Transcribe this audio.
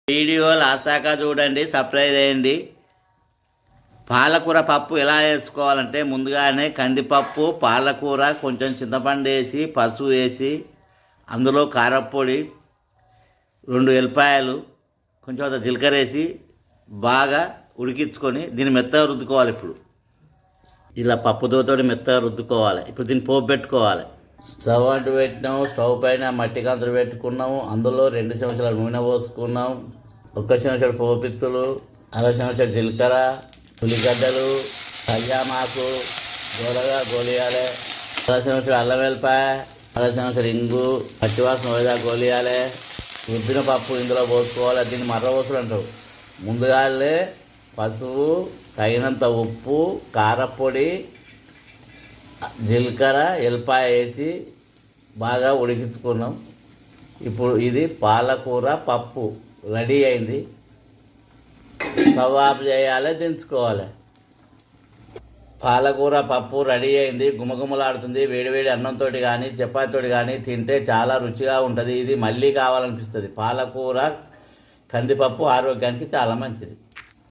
Video last దాకా చూడండి, subscribe చేయండి. పాలకూర పప్పు ఎలా వేసుకోవాలంటే ముందుగానే కందిపప్పు, పాలకూర, కొంచెం చింతపండు వేసి, పసుపు వేసి, అందులో కారప్పొడి, 2 ఎల్లిపాయలు, కొంచెం అంత జీలకర్ర వేసి బాగా ఉడికించుకొని దీన్ని మెత్తగా రుద్దుకోవాలి. ఇప్పుడు ఇలా పప్పుతో మెత్తగా రుద్దుకోవాలి. ఇప్పుడు దీన్ని పోపు పెట్టుకోవాలి. స్టవ్ అంటు పెట్టినాము, స్టవ్ పైన మట్టి కంచులు పెట్టుకున్నాము. అందులో 2 చెంచాల నూనె పోసుకున్నాం. 1 చెంచాడు పోపిత్తులు, 1/2 చెంచాడు జీలకర్ర, ఉల్లిగడ్డలు, కళ్యామాకు గోలగా గోలియాలి. 1/2 చెంచాడు అల్లం వెల్లిపాయ, 1/2 చెంచాడు ఇంగు, పచ్చివాసన పోయేదా గోలియాలి. రుద్దిన పప్పు ఇందులో పోసుకోవాలి. దీన్ని మర్రపోసులు అంటారు. ముందుగానే పసుపు, తగినంత ఉప్పు, కారపొడి, జీలకర్ర, ఎల్లిపాయ వేసి బాగా ఉడికించుకున్నాం. ఇప్పుడు ఇది పాలకూర పప్పు రెడీ అయింది. స్టవ్ ఆఫ్ చేయాలి, దించుకోవాలి. పాలకూర పప్పు రెడీ అయింది. గుమగుమలాడుతుంది. వేడివేడి అన్నంతో కానీ చపాతీతో కానీ తింటే చాలా రుచిగా ఉంటుంది. ఇది మళ్ళీ కావాలనిపిస్తుంది. పాలకూర కందిపప్పు ఆరోగ్యానికి చాలా మంచిది.